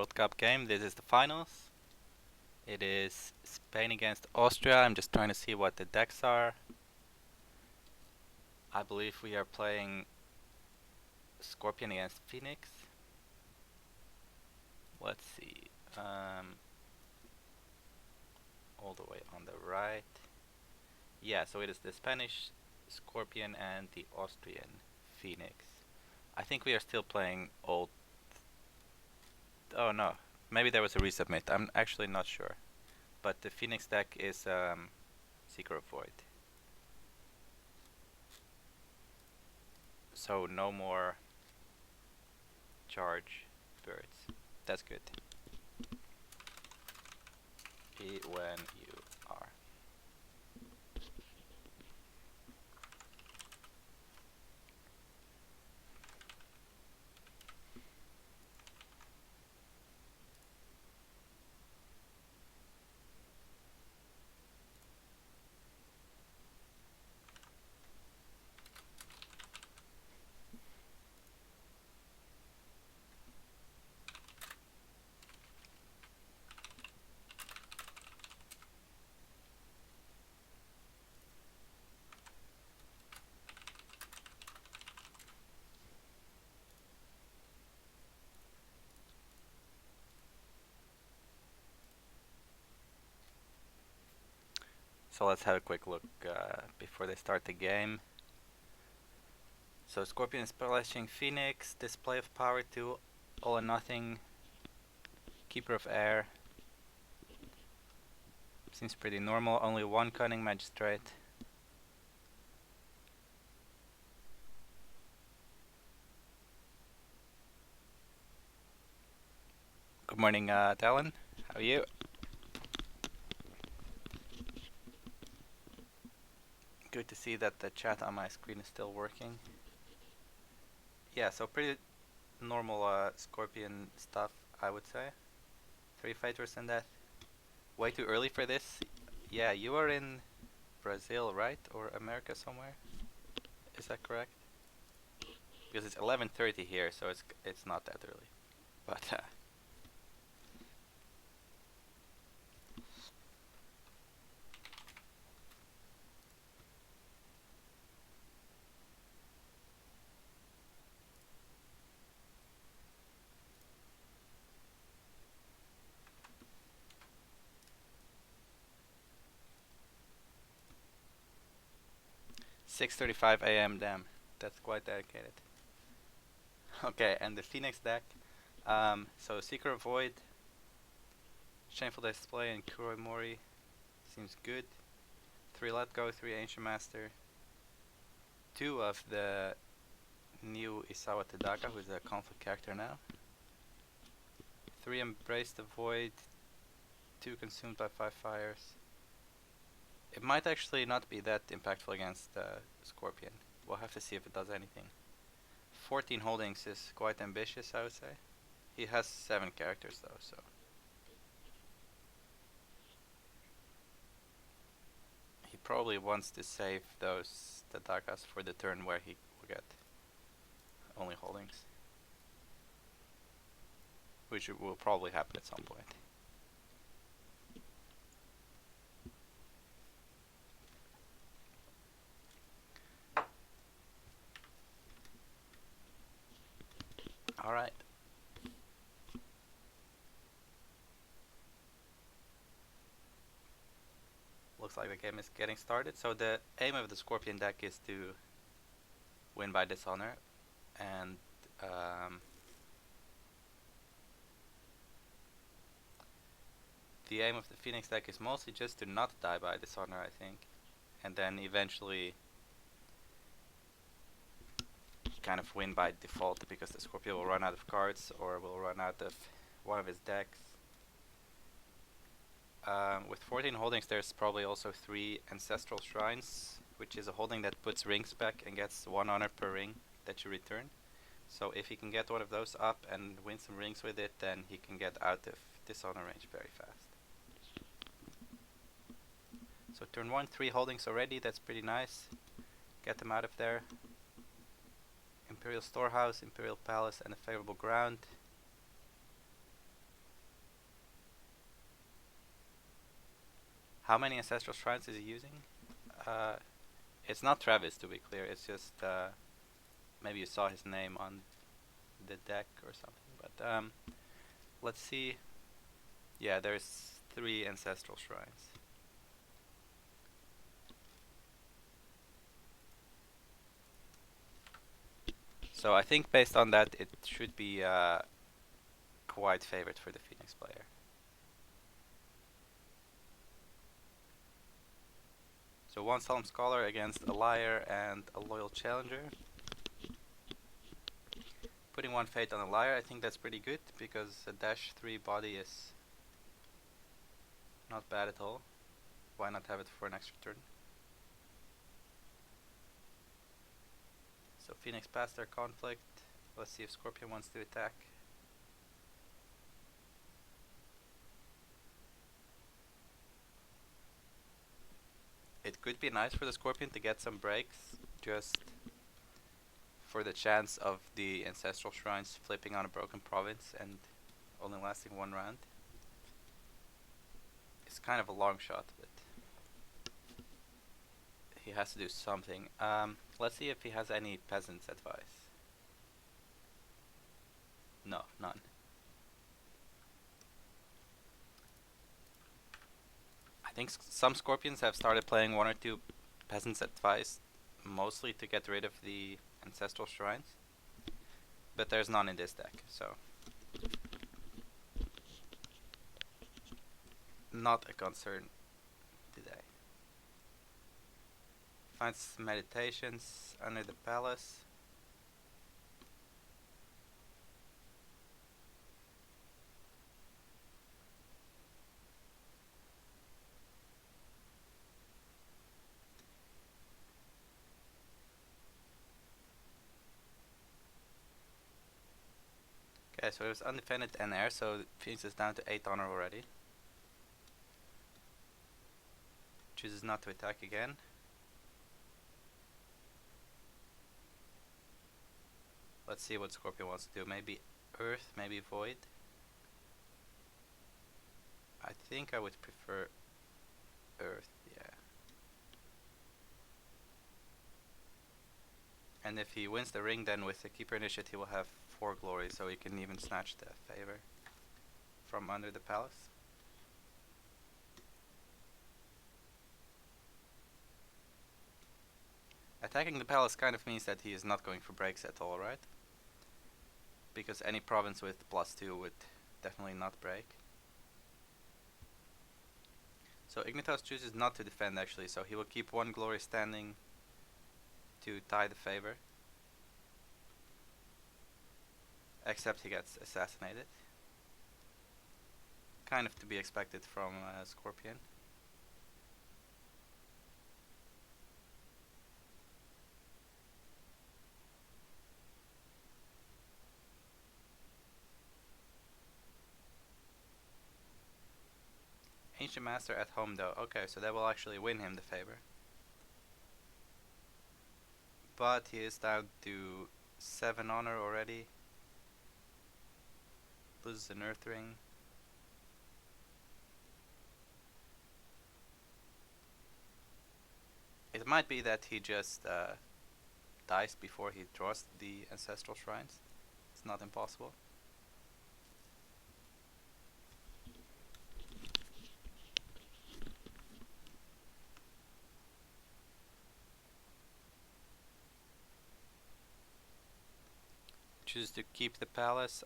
World Cup game. This is the finals. It is Spain against Austria. I'm just trying to see what the decks are. I believe we are playing Scorpion against Phoenix. Let's see. All the way on the right. Yeah, so it is the Spanish Scorpion and the Austrian Phoenix. I think we are still playing old. Oh no, maybe there was a resubmit. I'm actually not sure. But the Phoenix deck is Seeker of Void. So no more charge birds. That's good. Be when you are. So let's have a quick look before they start the game. So Scorpion is splashing Phoenix, Display of Power 2, All or Nothing, Keeper of Air. Seems pretty normal, only one Cunning Magistrate. Good morning, Talon. How are you? Good to see that the chat on my screen is still working. Yeah, so pretty normal Scorpion stuff, I would say. 3 fighters and that. Way too early for this. Yeah, you are in Brazil, right? Or America somewhere? Is that correct? Because it's 11:30 here, so it's not that early. But 6:35 a.m. Damn, that's quite dedicated. Okay, and the Phoenix deck. So Seeker of Void, Shameful Display, and Kuroi Mori seems good. 3 Let Go, 3 Ancient Master, 2 of the new Isawa Tadaka, who is a conflict character now. 3 Embrace the Void, 2 Consumed by 5 Fires. It might actually not be that impactful against Scorpion. We'll have to see if it does anything. 14 holdings is quite ambitious, I would say. He has 7 characters though, so. He probably wants to save those Tadakas for the turn where he will get only holdings. Which will probably happen at some point. Alright. Looks like the game is getting started. So the aim of the Scorpion deck is to win by dishonor. And the aim of the Phoenix deck is mostly just to not die by dishonor, I think. And then eventually kind of win by default because the Scorpio will run out of cards or will run out of one of his decks. With 14 holdings, there's probably also 3 Ancestral Shrines, which is a holding that puts rings back and gets 1 honor per ring that you return. So if he can get one of those up and win some rings with it, then he can get out of dishonor range very fast. So turn 1, 3 holdings already, that's pretty nice. Get them out of there. Imperial Storehouse, Imperial Palace, and a favorable ground. How many Ancestral Shrines is he using? Uh, it's not Travis, to be clear. It's just maybe you saw his name on the deck or something. But let's see. Yeah, there's 3 Ancestral Shrines. So I think based on that, it should be quite favored for the Phoenix player. So 1 Solemn Scholar against a Liar and a Loyal Challenger. Putting 1 Fate on a Liar, I think that's pretty good, because a dash 3 body is not bad at all. Why not have it for an extra turn? So Phoenix passed their conflict. Let's see if Scorpion wants to attack. It could be nice for the Scorpion to get some breaks, just for the chance of the Ancestral Shrines flipping on a Broken Province and only lasting 1 round. It's kind of a long shot, but he has to do something. Let's see if he has any Peasants advice. No, none. I think some Scorpions have started playing 1 or 2 Peasants advice, mostly to get rid of the Ancestral Shrines, but there's none in this deck, so not a concern today. Finds Meditations under the Palace. Okay, so it was undefended NR, so Phoenix is down to 8 honor already. Chooses not to attack again. Let's see what Scorpion wants to do. Maybe Earth, maybe Void. I think I would prefer Earth, yeah. And if he wins the ring, then with the Keeper Initiate he will have 4 glory, so he can even snatch the favor from under the Palace. Attacking the Palace kind of means that he is not going for breaks at all, right? Because any province with +2 would definitely not break. So Ignithas chooses not to defend actually, so he will keep 1 glory standing to tie the favor. Except he gets assassinated. Kind of to be expected from Scorpion. Ancient Master at home though. Okay, so that will actually win him the favor. But he is down to 7 honor already. Loses an Earth Ring. It might be that he just dies before he draws the Ancestral Shrines. It's not impossible. Chooses to keep the Palace.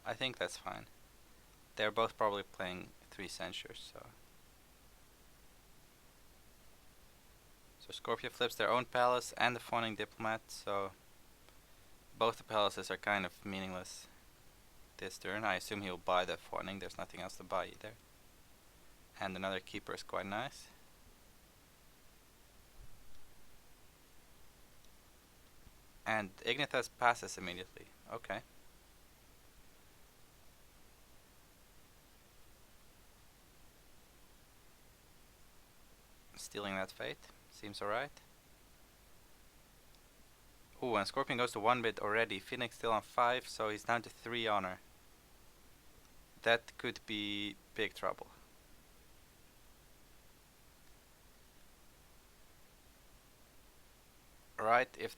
I think that's fine. They're both probably playing 3 Censures, so. So Scorpio flips their own Palace and the Fawning Diplomat, so both the palaces are kind of meaningless this turn. I assume he'll buy the Fawning, there's nothing else to buy either. And another Keeper is quite nice. And Ignithas passes immediately. Okay. Stealing that fate. Seems alright. Ooh, and Scorpion goes to 1 bit already. Phoenix still on 5, so he's down to 3 honor. That could be big trouble. Right, if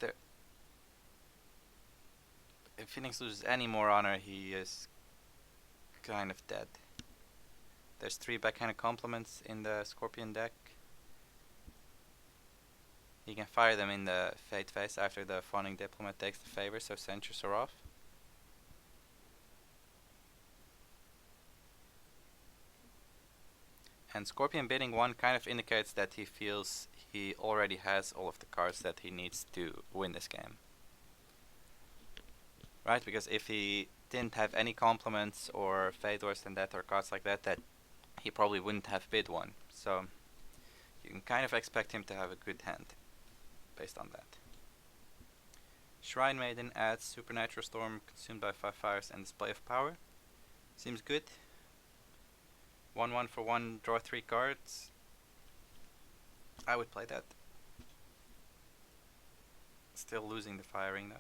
Phoenix loses any more honor, he is kind of dead. There's 3 backhanded compliments in the Scorpion deck. He can fire them in the Fate phase after the Fawning Diplomat takes the favor, so censures are off. And Scorpion bidding 1 kind of indicates that he feels he already has all of the cards that he needs to win this game. Right, because if he didn't have any compliments or Fate worse than that or cards like that, he probably wouldn't have bid 1. So you can kind of expect him to have a good hand based on that. Shrine Maiden adds Supernatural Storm, consumed by 5 fires, and Display of Power. Seems good. 1/1 for 1, draw 3 cards. I would play that. Still losing the firing though.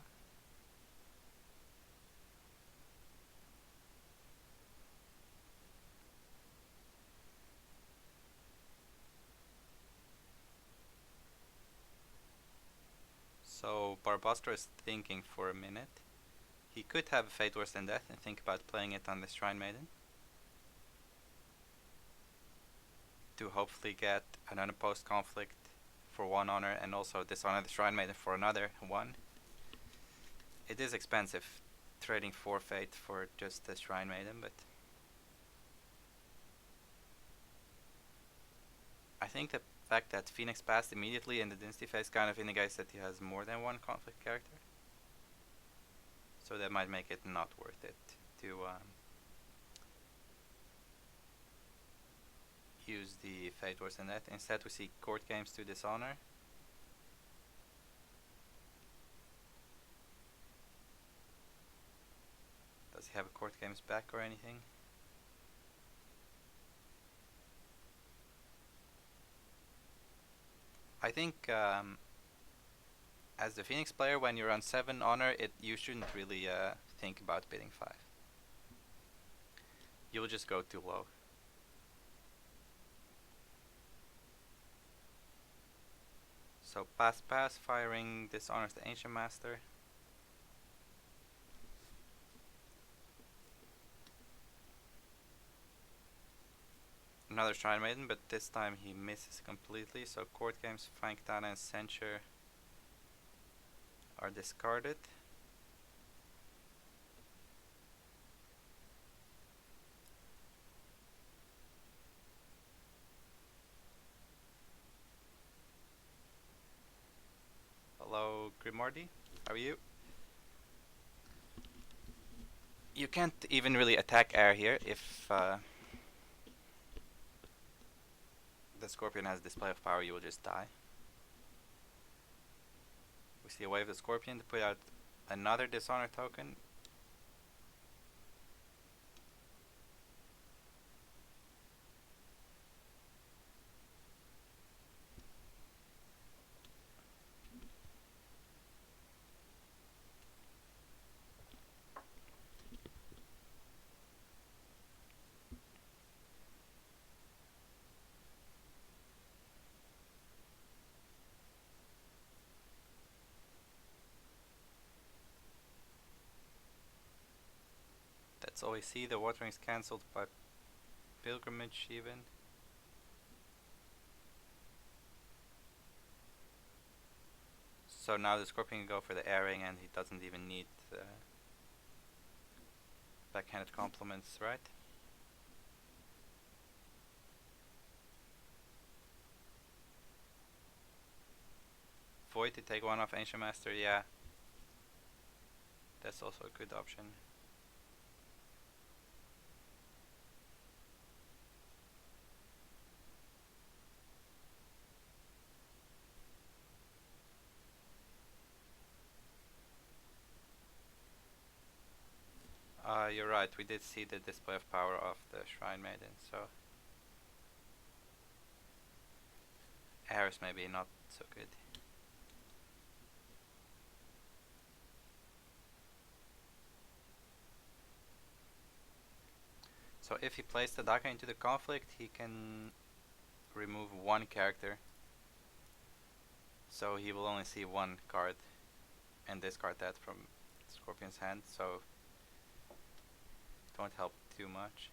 So Barbasdrow is thinking for a minute. He could have a Fate Worse Than Death and think about playing it on the Shrine Maiden to hopefully get an unopposed conflict for 1 honor and also dishonor the Shrine Maiden for another 1. It is expensive trading 4 Fate for just the Shrine Maiden, but I think the fact that Phoenix passed immediately in the Dynasty phase kind of indicates that he has more than 1 conflict character. So that might make it not worth it to use the Fate Worse Than That. Instead we see Court Games to dishonor. Does he have a Court Games back or anything? I think as the Phoenix player, when you're on 7 honor, you shouldn't really think about bidding 5. You'll just go too low. So pass, firing dishonors the Ancient Master. Another Shrine Maiden, but this time he misses completely, so Court Games, Fang Tana and Censure are discarded. Hello Grimordi, how are you? You can't even really attack air here if the Scorpion has Display of Power, you will just die. We see a Wave of the Scorpion to put out another Dishonor token. That's all we see. The watering is cancelled by Pilgrimage even. So now the Scorpion can go for the airing and he doesn't even need backhanded compliments, right? Void to take 1 off Ancient Master, yeah. That's also a good option. You're right, we did see the Display of Power of the Shrine Maiden, so air is maybe not so good. So if he plays the Daka into the conflict, he can remove 1 character. So he will only see one card and discard that from Scorpion's hand, so don't help too much.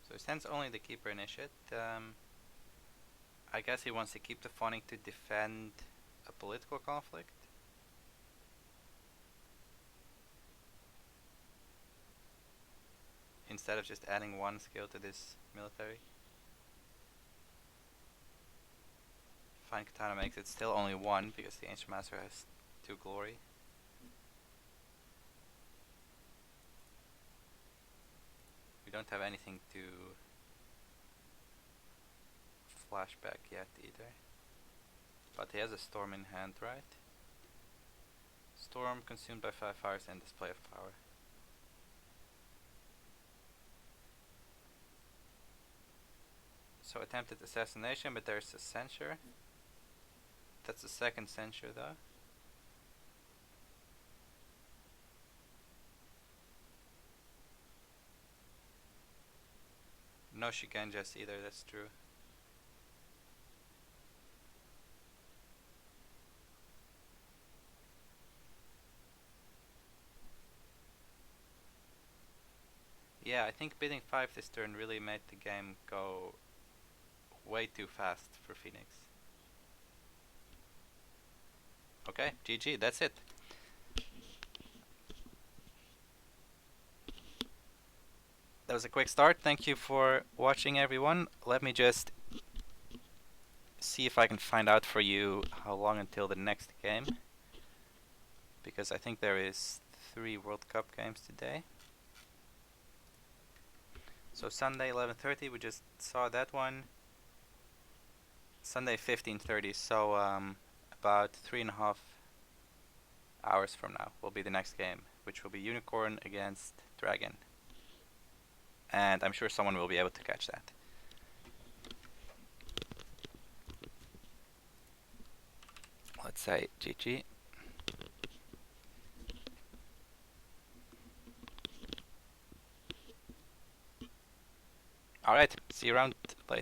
So he sends only the Keeper Initiate. I guess he wants to keep the Phonic to defend a political conflict. Instead of just adding one skill to this military. Fine Katana makes it still only one because the Ancient Master has 2 glory. We don't have anything to flashback yet either. But he has a Storm in hand, right? Storm consumed by 5 fires and display of power. So attempted assassination, but there's a censure. That's the second censure though. No Shigenjas either, that's true. Yeah, I think bidding 5 this turn really made the game go way too fast for Phoenix. Okay, GG, that's it. That was a quick start. Thank you for watching, everyone. Let me just see if I can find out for you how long until the next game, because I think there is 3 World Cup games today. So Sunday 11:30, we just saw that one. Sunday 15:30, so about 3.5 hours from now will be the next game, which will be Unicorn against Dragon. And I'm sure someone will be able to catch that. Let's say GG. Alright, see you around later.